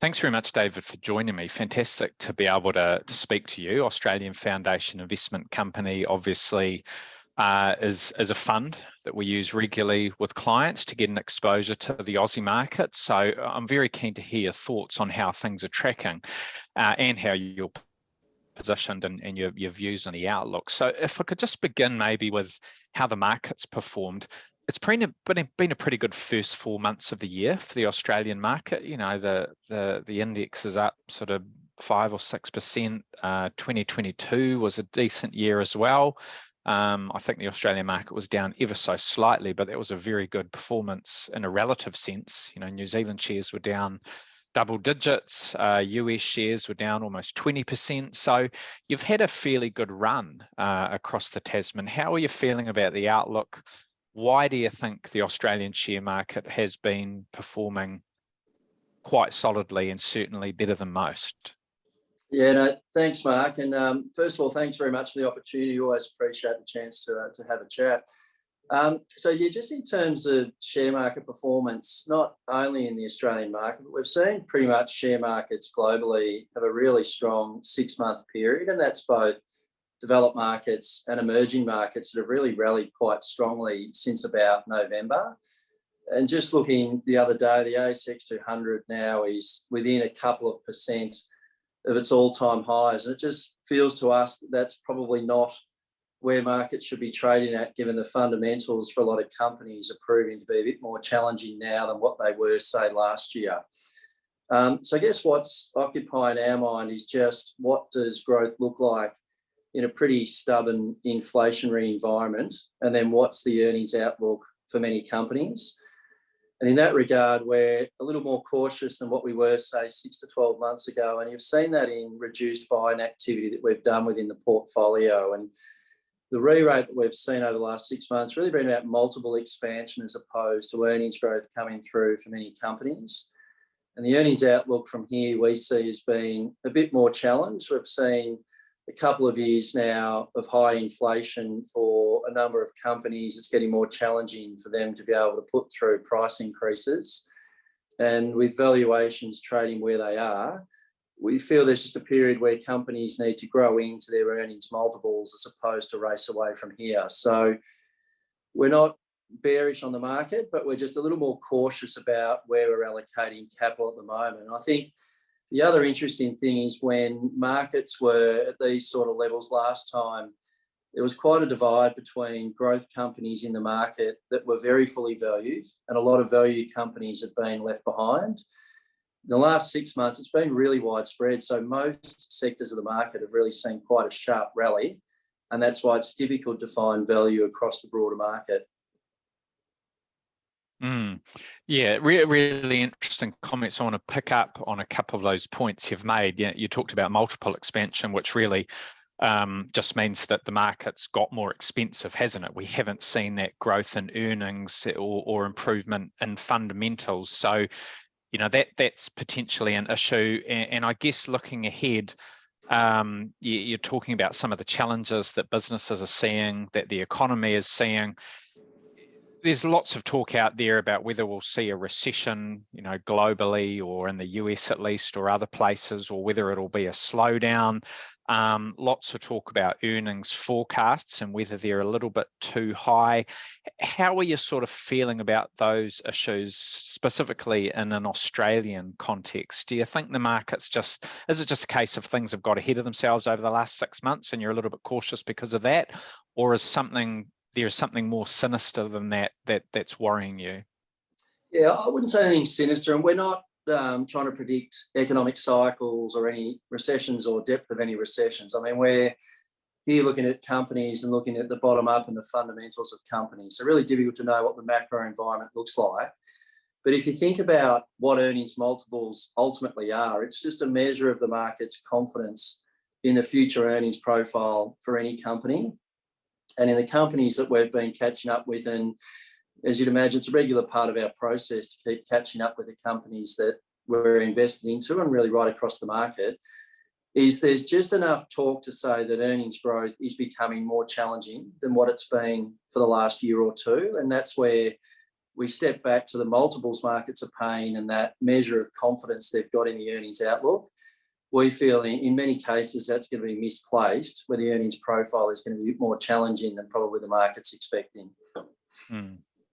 Thanks very much, David, for joining me. Fantastic to be able to speak to you. Australian Foundation Investment Company obviously is a fund that we use regularly with clients to get an exposure to the Aussie market. So I'm very keen to hear your thoughts on how things are tracking and how you're positioned and your views on the outlook. So if I could just begin maybe with how the market's performed. It's been a pretty good first 4 months of the year for the Australian market. You know, the index is up sort of 5 or 6%. 2022 was a decent year as well. I think the Australian market was down ever so slightly, but that was a very good performance in a relative sense. You know, New Zealand shares were down double digits, US shares were down almost 20%. So you've had a fairly good run across the Tasman. How are you feeling about the outlook? Why do you think the Australian share market has been performing quite solidly and certainly better than most? Yeah, no, thanks, Mark. And first of all, thanks very much for the opportunity. Always appreciate the chance to have a chat. So yeah, just in terms of share market performance, not only in the Australian market, but we've seen pretty much share markets globally have a really strong 6-month period, and that's both developed markets and emerging markets that have really rallied quite strongly since about November. And just looking the other day, the ASX 200 now is within a couple of percent of its all-time highs. And it just feels to us that that's probably not where markets should be trading at, given the fundamentals for a lot of companies are proving to be a bit more challenging now than what they were, say, last year. So I guess what's occupying our mind is just what does growth look like in a pretty stubborn inflationary environment, and then what's the earnings outlook for many companies. And in that regard, we're a little more cautious than what we were, say, 6 to 12 months ago. And you've seen that in reduced buying activity that we've done within the portfolio. And the re-rate that we've seen over the last 6 months really been about multiple expansion as opposed to earnings growth coming through for many companies. And the earnings outlook from here we see as being a bit more challenged. We've seen a couple of years now of high inflation for a number of companies. It's getting more challenging for them to be able to put through price increases. And with valuations trading where they are, we feel there's just a period where companies need to grow into their earnings multiples as opposed to race away from here. So we're not bearish on the market, but we're just a little more cautious about where we're allocating capital at the moment. And I think the other interesting thing is when markets were at these sort of levels last time, there was quite a divide between growth companies in the market that were very fully valued, and a lot of value companies had been left behind. In the last 6 months, it's been really widespread. So most sectors of the market have really seen quite a sharp rally, and that's why it's difficult to find value across the broader market. Yeah, really interesting comments. I want to pick up on a couple of those points you've made. You talked about multiple expansion, which really just means that the market's got more expensive, hasn't it? We haven't seen that growth in earnings or improvement in fundamentals. So, you know, that's potentially an issue. And I guess looking ahead, you're talking about some of the challenges that businesses are seeing, that the economy is seeing. There's lots of talk out there about whether we'll see a recession, you know, globally or in the US at least, or other places, or whether it'll be a slowdown. Lots of talk about earnings forecasts and whether they're a little bit too high. How are you sort of feeling about those issues, specifically in an Australian context? Do you think the market's is it just a case of things have got ahead of themselves over the last 6 months and you're a little bit cautious because of that? Or is there's something more sinister than that's worrying you? Yeah, I wouldn't say anything sinister, and we're not trying to predict economic cycles or any recessions or depth of any recessions. I mean, we're here looking at companies and looking at the bottom up and the fundamentals of companies. So really difficult to know what the macro environment looks like. But if you think about what earnings multiples ultimately are, it's just a measure of the market's confidence in the future earnings profile for any company. And in the companies that we've been catching up with, and as you'd imagine, it's a regular part of our process to keep catching up with the companies that we're invested into and really right across the market, is there's just enough talk to say that earnings growth is becoming more challenging than what it's been for the last year or two. And that's where we step back to the multiples markets are paying and that measure of confidence they've got in the earnings outlook, we feel in many cases that's going to be misplaced, where the earnings profile is going to be more challenging than probably the market's expecting.